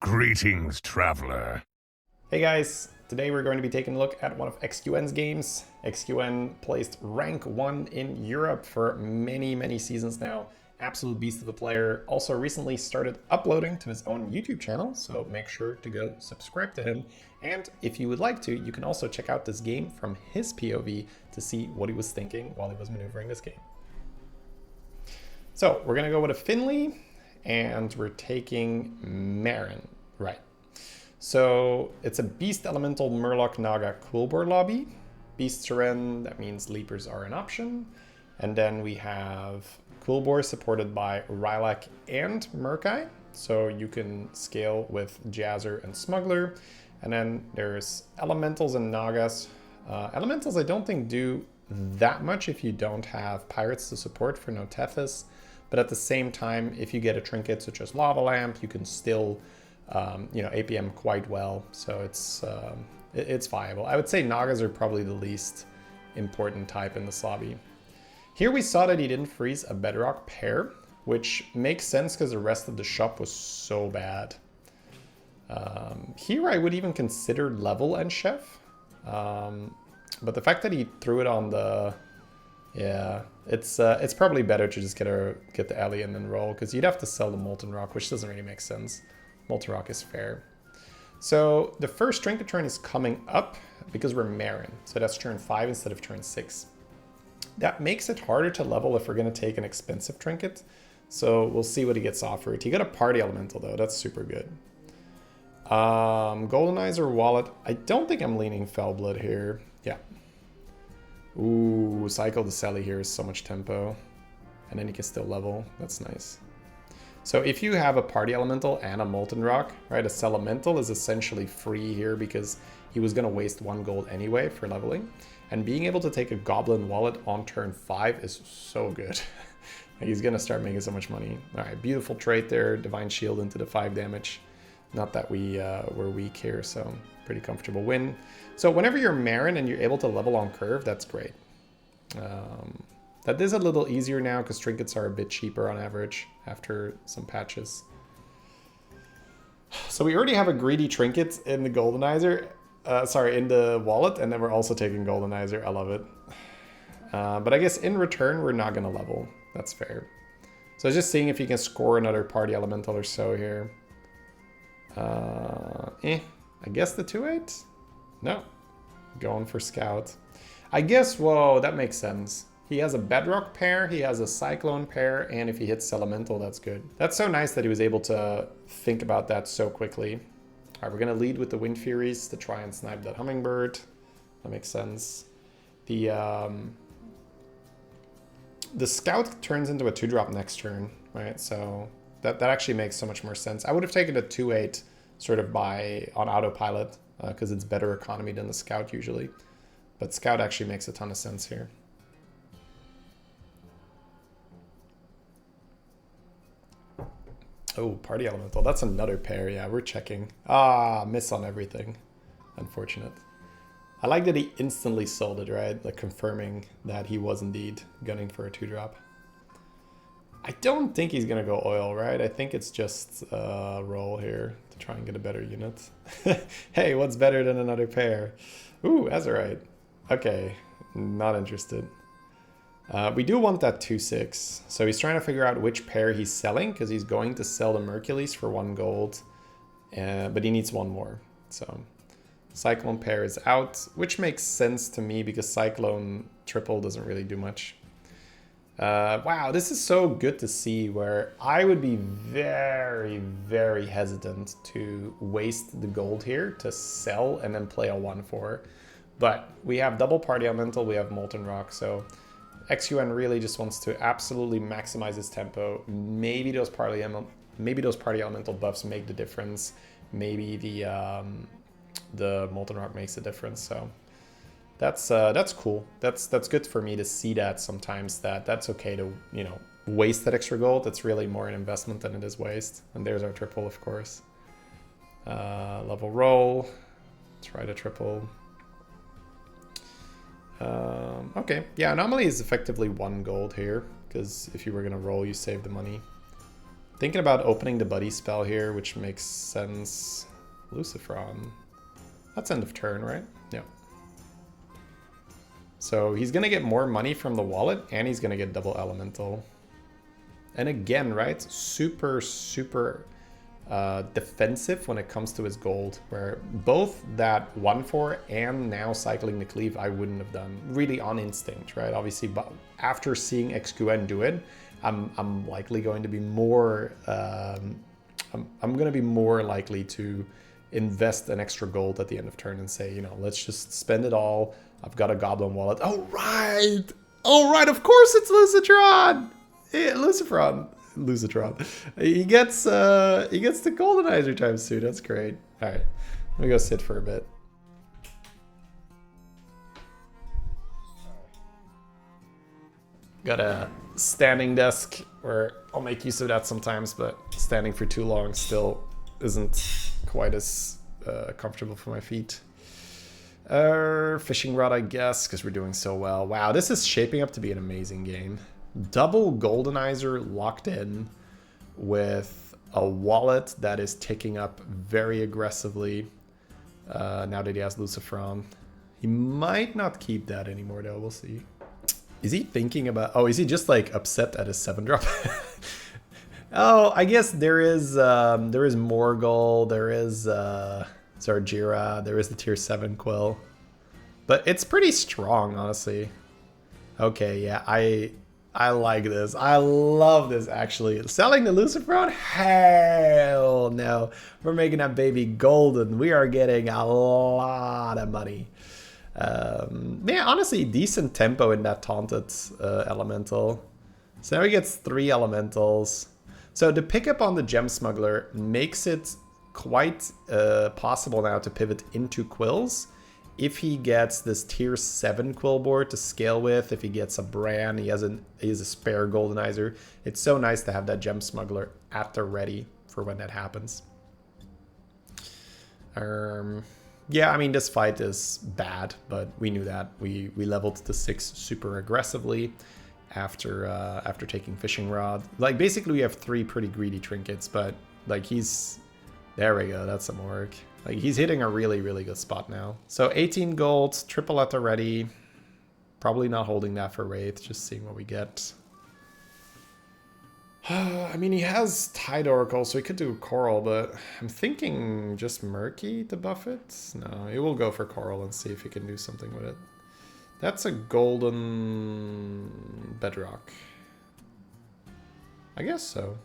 Greetings, traveler. Hey guys, today we're going to be taking a look at one of XQN's games. XQN placed rank 1 in Europe for many seasons now. Absolute beast of a player. Also recently started uploading to his own YouTube channel, so make sure to go subscribe to him. And if you would like to, you can also check out this game from his POV to see what he was thinking while he was maneuvering this game. So we're going to go with a Finley, and we're taking Marin, right. So it's a Beast Elemental Murloc Naga Quilboar lobby. Beast Seren, that means Leapers are an option. And then we have Quilboar supported by Rylak and Murkai. So you can scale with Jazzer and Smuggler. And then there's Elementals and Nagas. Elementals I don't think do that much if you don't have Pirates to support for no Tethys. But at the same time, if you get a trinket such as Lava Lamp, you can still APM quite well, so it's viable. I would say Nagas are probably the least important type in this lobby. Here we saw that he didn't freeze a Bedrock pair, which makes sense because the rest of the shop was so bad. Here I would even consider level and chef, but the fact that he threw it on the... Yeah, it's probably better to just get the alley and then roll, because you'd have to sell the Molten Rock, which doesn't really make sense. Molten Rock is fair. So the first trinket turn is coming up because we're Marin. So that's turn 5 instead of turn 6. That makes it harder to level if we're going to take an expensive trinket. So we'll see what he gets offered. He got a Party Elemental though. That's super good. Goldenizer Wallet. I don't think I'm leaning Fellblood here. Yeah. Ooh, Cycle to Sally here is so much tempo. And then you can still level. That's nice. So if you have a Party Elemental and a Molten Rock, right, a Celemental is essentially free here because he was going to waste 1 gold anyway for leveling. And being able to take a Goblin Wallet on turn 5 is so good. He's going to start making so much money. All right, beautiful trait there. Divine Shield into the 5 damage. Not that we're weak here, so pretty comfortable win. So whenever you're Marin and you're able to level on curve, that's great. That is a little easier now because trinkets are a bit cheaper on average after some patches. So we already have a greedy trinket in the Goldenizer, in the wallet, and then we're also taking Goldenizer. I love it. But I guess in return, we're not going to level. That's fair. So just seeing if you can score another Party Elemental or so here. I guess the 2/8? No. Going for Scout. I guess, whoa, that makes sense. He has a Bedrock pair, he has a Cyclone pair, and if he hits Elemental, that's good. That's so nice that he was able to think about that so quickly. All right, we're going to lead with the Wind Furies to try and snipe that Hummingbird. That makes sense. The Scout turns into a 2-drop next turn, right? So that actually makes so much more sense. I would have taken a 2/8 sort of on autopilot because it's better economy than the Scout usually. But Scout actually makes a ton of sense here. Oh, Party Elemental. That's another pair. Yeah, we're checking. Ah, miss on everything. Unfortunate. I like that he instantly sold it, right? Like confirming that he was indeed gunning for a 2-drop. I don't think he's going to go oil, right? I think it's just a roll here to try and get a better unit. Hey, what's better than another pair? Ooh, Azurite. Okay, not interested. We do want that 2/6. So he's trying to figure out which pair he's selling because he's going to sell the Mercules for 1 gold. But he needs 1 more. So Cyclone pair is out, which makes sense to me because Cyclone triple doesn't really do much. Wow, this is so good to see where I would be very hesitant to waste the gold here to sell and then play a 1/4. But we have double Party Elemental, we have Molten Rock, so XQN really just wants to absolutely maximize his tempo. Maybe those Party Elemental buffs make the difference. Maybe the Molten Rock makes a difference. So that's cool. That's good for me to see that sometimes that's okay to waste that extra gold. It's really more an investment than it is waste. And there's our triple, of course. Level roll. Try to triple. Okay, yeah, anomaly is effectively 1 gold here because if you were gonna roll, you save the money. Thinking about opening the buddy spell here, which makes sense. Lucifron. That's end of turn, right? Yeah. So he's gonna get more money from the wallet, and he's gonna get double elemental. And again, right? Super, super defensive when it comes to his gold, where both that 1/4 and now cycling the cleave I wouldn't have done really on instinct, right? Obviously, but after seeing XQN do it, I'm likely going to be more I'm going to be more likely to invest an extra gold at the end of turn and say, you know, let's just spend it all. I've got a goblin wallet. Oh right, of course it's Lucitron. Yeah, Lucifron. He gets the Goldenizer times 2. That's great. All right, let me go sit for a bit. Got a standing desk where I'll make use of that sometimes, but standing for too long still isn't quite as comfortable for my feet. Fishing rod, I guess, because we're doing so well. Wow, this is shaping up to be an amazing game. Double Goldenizer locked in with a wallet that is ticking up very aggressively now that he has Lucifron. He might not keep that anymore though, we'll see. Is he thinking about, oh, is he just like upset at his 7-drop? Oh, I guess there is Morgul, there is Zarjira, there is the tier 7 Quill. But it's pretty strong, honestly. Okay, yeah, I like this. I love this, actually. Selling the Lucifron? Hell no. We're making that baby golden. We are getting a lot of money. Yeah, honestly, decent tempo in that taunted elemental. So now he gets 3 elementals. So the pickup on the Gem Smuggler makes it quite possible now to pivot into Quills. If he gets this tier 7 Quilboar to scale with, if he gets a Bran, he has a spare Goldenizer. It's so nice to have that Gem Smuggler at the ready for when that happens. Yeah, I mean, this fight is bad, but we knew that. We leveled to 6 super aggressively after taking Fishing Rod. Like, basically, we have 3 pretty greedy trinkets, but, like, he's... There we go, that's some work. Like, he's hitting a really, really good spot now. So 18 gold, triple at the ready. Probably not holding that for Wraith, just seeing what we get. I mean, he has Tide Oracle, so he could do Coral, but I'm thinking just Murky to buff it? No, he will go for Coral and see if he can do something with it. That's a golden bedrock. I guess so.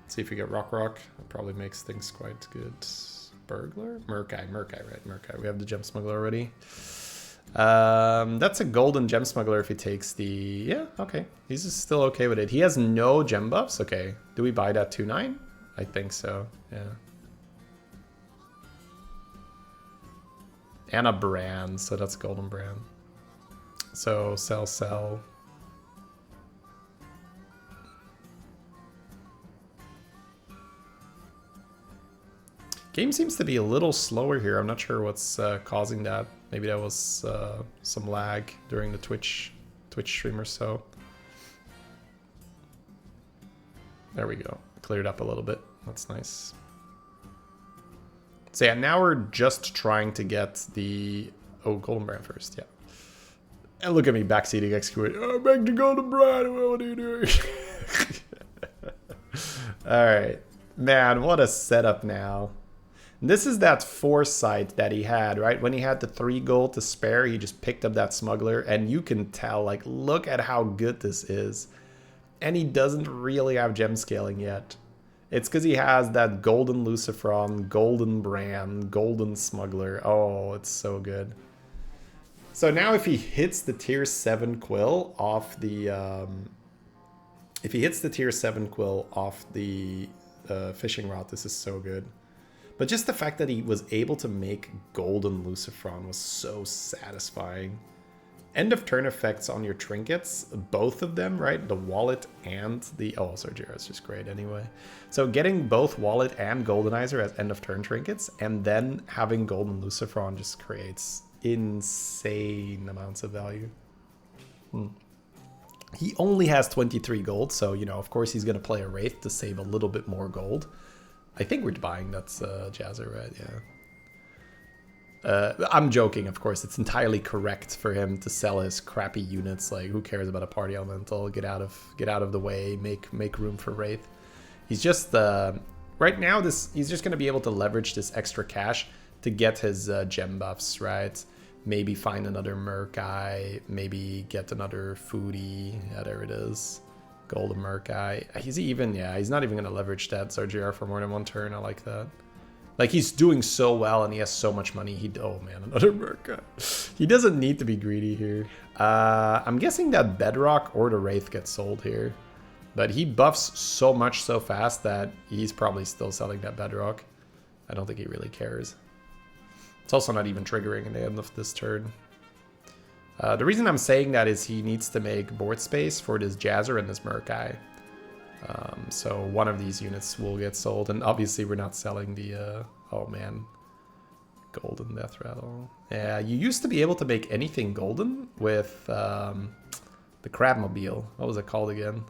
See if we get Rock. That probably makes things quite good. Burglar? Murkai, right? Murkai. We have the Gem Smuggler already. That's a golden Gem Smuggler if he takes the... Yeah, okay. He's just still okay with it. He has no gem buffs? Okay. Do we buy that 2-9? I think so, yeah. And a Bran, so that's golden Bran. So, sell. Game seems to be a little slower here. I'm not sure what's causing that. Maybe that was some lag during the Twitch stream or so. There we go. Cleared up a little bit. That's nice. So yeah, now we're just trying to get the... Oh, Golden Brand first, yeah. And look at me backseating execute. Oh, back to Golden Brand. What are you doing? Alright. Man, what a setup now. This is that foresight that he had, right? When he had the 3 gold to spare, he just picked up that smuggler, and you can tell, like, look at how good this is. And he doesn't really have gem scaling yet. It's because he has that golden Lucifron, golden Bran, golden smuggler. Oh, it's so good. So now if he hits the tier 7 Quill off the... if he hits the tier 7 Quill off the fishing rod, this is so good. But just the fact that he was able to make golden Lucifron was so satisfying. End of turn effects on your trinkets, both of them, right? The wallet and the... Oh, Zarjira is just great anyway. So getting both wallet and Goldenizer as end of turn trinkets, and then having golden Lucifron just creates insane amounts of value. He only has 23 gold, so, you know, of course he's going to play a Wraith to save a little bit more gold. I think we're buying, that's Jazzer, right? Yeah. I'm joking, of course. It's entirely correct for him to sell his crappy units. Like, who cares about a party elemental? Get out of the way, make room for Wraith. He's just, right now, he's just going to be able to leverage this extra cash to get his gem buffs, right? Maybe find another Murkai, maybe get another foodie. Yeah, there it is. Golden Murkai. He's even, yeah, he's not even going to leverage that RGR for more than one turn. I like that. Like, he's doing so well and he has so much money. Oh man, another Murkai. He doesn't need to be greedy here. I'm guessing that Bedrock or the Wraith gets sold here. But he buffs so much so fast that he's probably still selling that Bedrock. I don't think he really cares. It's also not even triggering in the end of this turn. The reason I'm saying that is he needs to make board space for this Jazzer and this Murkai. So one of these units will get sold. And obviously we're not selling the... oh man. Golden Death Rattle. Yeah, you used to be able to make anything golden with the Crabmobile. What was it called again?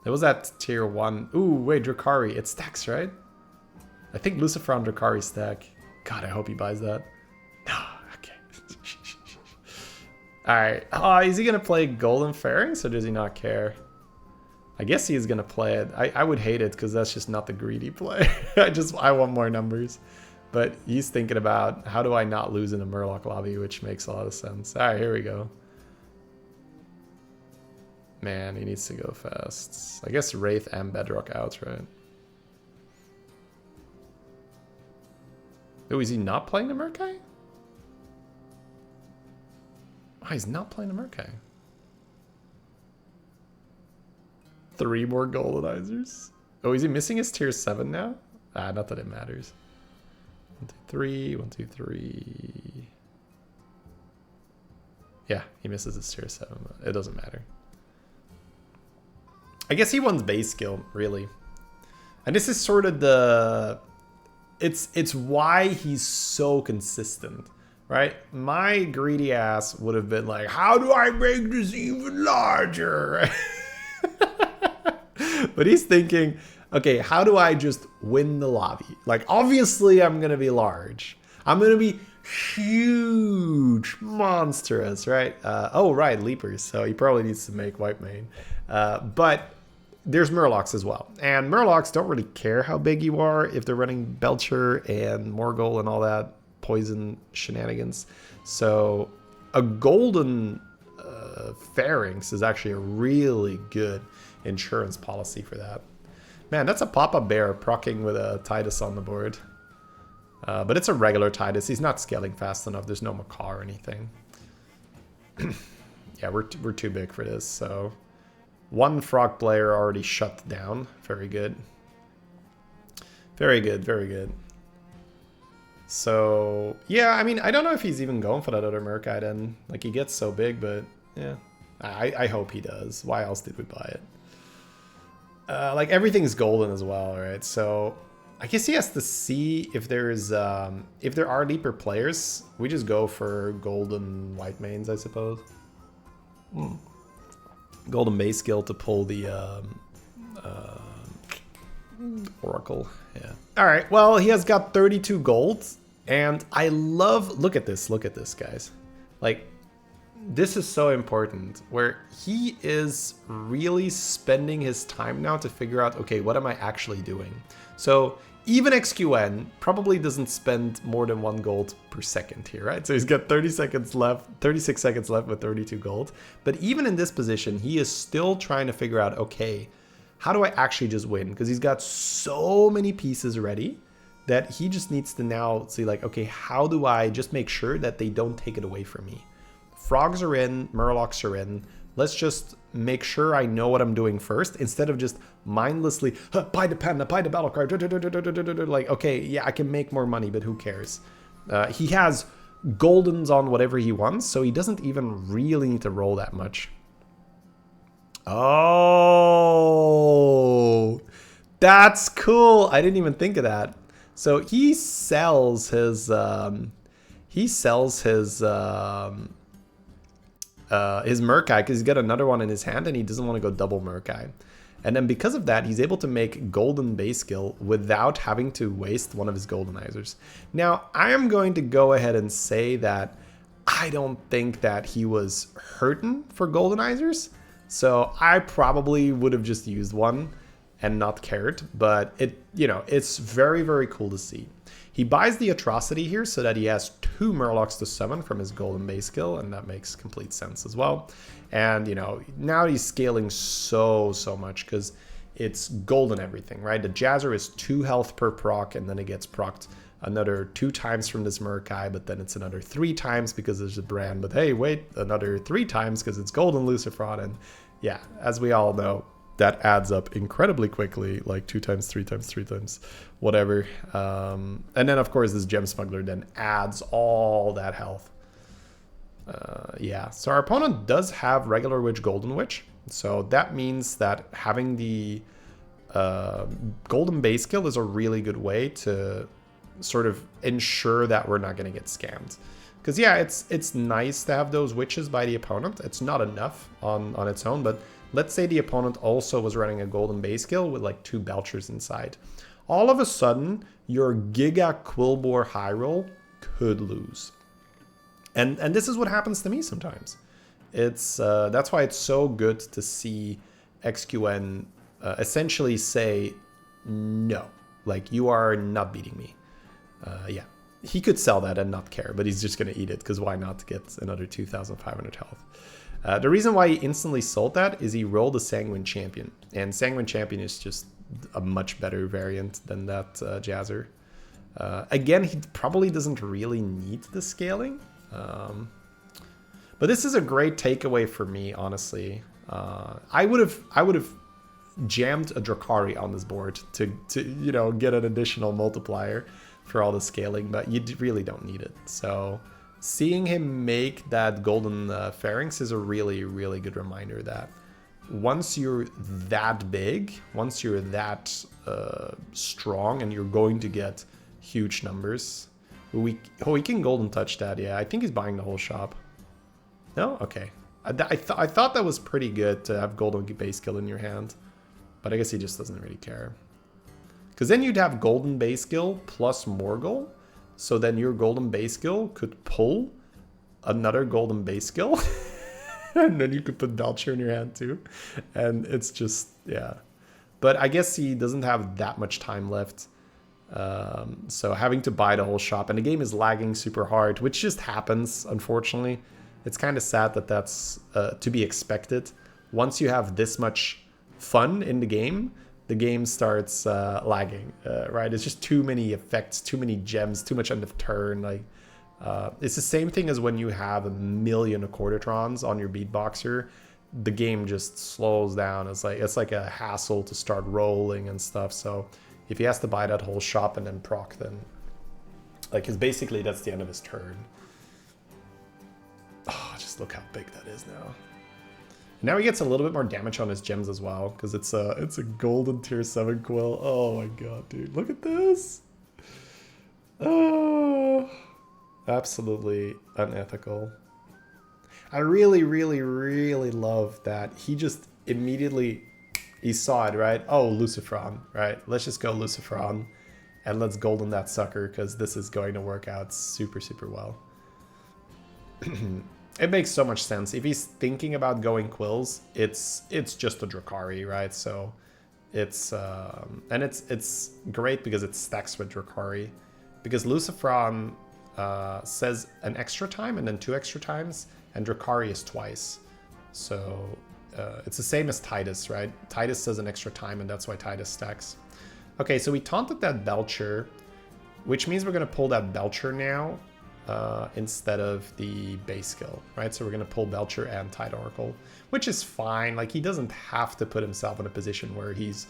It was that tier 1. Ooh, wait, Drukhari. It stacks, right? I think Lucifer on Drukhari stack. God, I hope he buys that. Okay. Alright. Oh, is he going to play Golden Pharynx or does he not care? I guess he is going to play it. I would hate it because that's just not the greedy play. I want more numbers. But he's thinking about how do I not lose in a Murloc lobby, which makes a lot of sense. Alright, here we go. Man, he needs to go fast. I guess Wraith and Bedrock out, right? Oh, is he not playing the Murkai? Oh, he's not playing the Murkai. 3 more Goldenizers. Oh, is he missing his tier 7 now? Not that it matters. 1, 2, 3. 1, 2, 3. Yeah, he misses his tier 7. It doesn't matter. I guess he wants base skill, really. And this is sort of the... It's why he's so consistent, right? My greedy ass would have been like, how do I make this even larger? But he's thinking, okay, how do I just win the lobby? Like, obviously I'm going to be large. I'm going to be huge, monstrous, right? Oh, right, Leapers. So he probably needs to make white main. But there's Murlocs as well. And Murlocs don't really care how big you are if they're running Belcher and Morgul and all that poison shenanigans. So a golden Pharynx is actually a really good insurance policy for that. Man, that's a Papa Bear procking with a Tidus on the board. But it's a regular Tidus. He's not scaling fast enough. There's no Macaw or anything. Yeah, we're too big for this, so... One frog player already shut down. Very good. Very good, very good. So, yeah, I mean, I don't know if he's even going for that other Murkai then. Like, he gets so big, but, yeah. I hope he does. Why else did we buy it? Like, everything's golden as well, right? So, I guess he has to see if there's, if there are Leaper players. We just go for golden white mains, I suppose. Golden base skill to pull the Oracle. Yeah. All right. Well, he has got 32 gold, and I love. Look at this, guys. Like, this is so important. Where he is really spending his time now to figure out, okay, what am I actually doing? So even XQN probably doesn't spend more than 1 gold per second here, right? So he's got 30 seconds left, 36 seconds left with 32 gold. But even in this position, he is still trying to figure out, okay, how do I actually just win? Because he's got so many pieces ready that he just needs to now see like, okay, how do I just make sure that they don't take it away from me? Frogs are in, Murlocs are in. Let's just make sure I know what I'm doing first instead of just mindlessly buy the panda, buy the battle card. Like, okay, yeah, I can make more money, but who cares? He has goldens on whatever he wants, so he doesn't even really need to roll that much. Oh, that's cool. I didn't even think of that. So he sells his his Murkai because he's got another one in his hand and he doesn't want to go double Murkai. And then because of that, he's able to make golden base skill without having to waste one of his goldenizers. Now, I am going to go ahead and say that I don't think that he was hurting for goldenizers. So I probably would have just used one and not cared. But it's very, very cool to see. He buys the Atrocity here so that he has 2 Murlocs to summon from his golden base skill, and that makes complete sense as well. And, now he's scaling so much because it's golden everything, right? The Jazzer is 2 health per proc, and then it gets procced another 2 times from this Murkai, but then it's another 3 times because there's a brand. But hey, wait, another 3 times because it's golden Lucifron. And yeah, as we all know, that adds up incredibly quickly, like 2 times, 3 times, 3 times, whatever. And then, of course, this Gem Smuggler then adds all that health. Yeah, so our opponent does have Regular Witch, Golden Witch. So that means that having the Golden Base skill is a really good way to sort of ensure that we're not going to get scammed. Because, yeah, it's nice to have those witches by the opponent. It's not enough on its own, but let's say the opponent also was running a golden base skill with like 2 Belchers inside. All of a sudden, your Giga Quilboar Highroll could lose. And this is what happens to me sometimes. It's that's why it's so good to see XQN essentially say, no, like you are not beating me. Yeah, he could sell that and not care, but he's just going to eat it because why not get another 2,500 health. The reason why he instantly sold that is he rolled a Sanguine Champion. And Sanguine Champion is just a much better variant than that Jazzer. Again, he probably doesn't really need the scaling. But this is a great takeaway for me, honestly. I would have jammed a Drakari on this board to get an additional multiplier for all the scaling, but you really don't need it. So seeing him make that golden pharynx is a really, really good reminder that once you're that big, once you're that strong and you're going to get huge numbers. We can golden touch that. Yeah, I think he's buying the whole shop. No? Okay. I thought that was pretty good to have golden base skill in your hand. But I guess he just doesn't really care. Because then you'd have golden base skill plus Morgul. So then your golden base skill could pull another golden base skill. And then you could put Belcher in your hand too. And it's just, yeah. But I guess he doesn't have that much time left. So having to buy the whole shop. And the game is lagging super hard, which just happens, unfortunately. It's kind of sad that that's to be expected. Once you have this much fun in the game starts lagging, right? It's just too many effects, too many gems, too much end of turn. Like it's the same thing as when you have 1 million Accordatrons on your beatboxer. The game just slows down. It's like a hassle to start rolling and stuff. So if he has to buy that whole shop and then proc, then like, cause basically that's the end of his turn. Oh, just look how big that is now. Now he gets a little bit more damage on his gems as well, because it's a golden tier 7 quill. Oh my god, dude. Look at this. Oh, absolutely unethical. I really, really, really love that he just immediately, he saw it, right? Oh, Lucifron, right? Let's just go Lucifron and let's golden that sucker, because this is going to work out super, super well. It makes so much sense. If he's thinking about going quills, it's just a Drakari, right? So it's and it's great because it stacks with Drakari, because Lucifron says an extra time and then 2 extra times, and Drakari is twice. So it's the same as Titus, right? Titus says an extra time, and that's why Titus stacks. Okay, so we taunted that Belcher, which means we're gonna pull that Belcher now. Instead of the base skill, right? So we're going to pull Belcher and Tide Oracle, which is fine. Like, he doesn't have to put himself in a position where he's,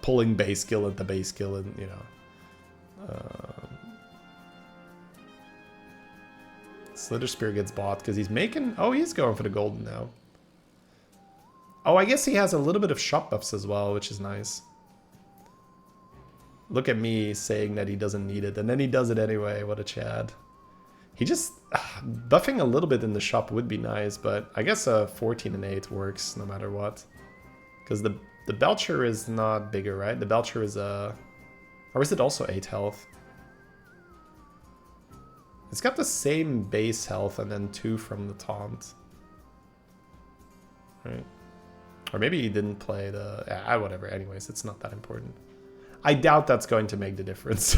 pulling base skill at the base skill and, Slither Spear gets bought because he's making... Oh, he's going for the golden now. Oh, I guess he has a little bit of shop buffs as well, which is nice. Look at me saying that he doesn't need it, and then he does it anyway. What a Chad. He just buffing a little bit in the shop would be nice, but I guess a 14 and 8 works no matter what. Because the Belcher is not bigger, right? The Belcher is a... Or is it also 8 health? It's got the same base health and then 2 from the taunt. Right? Or maybe he didn't play the... whatever. Anyways, it's not that important. I doubt that's going to make the difference.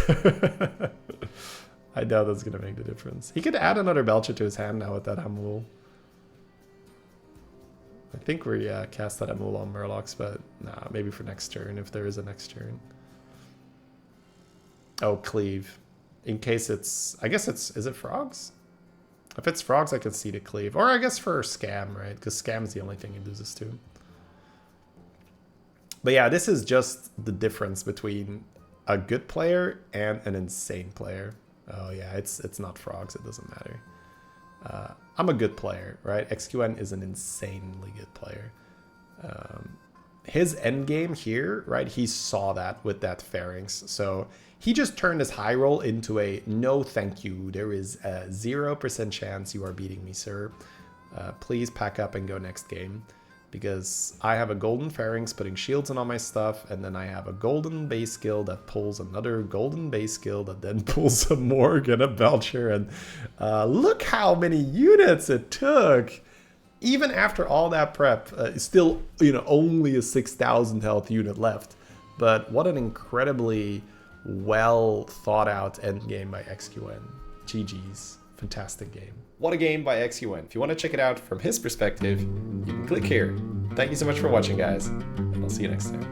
I doubt that's going to make the difference. He could add another Belcher to his hand now with that Hamul. I think we cast that Hamul on Murlocs, but nah, maybe for next turn if there is a next turn. Oh, Cleave. In case it's... I guess it's... Is it Frogs? If it's Frogs, I can see the Cleave. Or I guess for Scam, right? Because Scam's the only thing he loses to. But yeah, this is just the difference between a good player and an insane player. Oh yeah, it's not Frogs, it doesn't matter. I'm a good player, right? XQN is an insanely good player. His endgame here, right? He saw that with that Pharynx. So he just turned his Highroll into a no thank you. There is a 0% chance you are beating me, sir. Please pack up and go next game. Because I have a golden Pharynx putting shields in all my stuff, and then I have a golden base skill that pulls another golden base skill that then pulls a Morg and a Belcher, and look how many units it took! Even after all that prep, still, you know, only a 6,000 health unit left. But what an incredibly well thought out endgame by XQN. GG's. Fantastic game. What a game by XQN. If you want to check it out from his perspective, you can click here. Thank you so much for watching, guys, and I'll see you next time.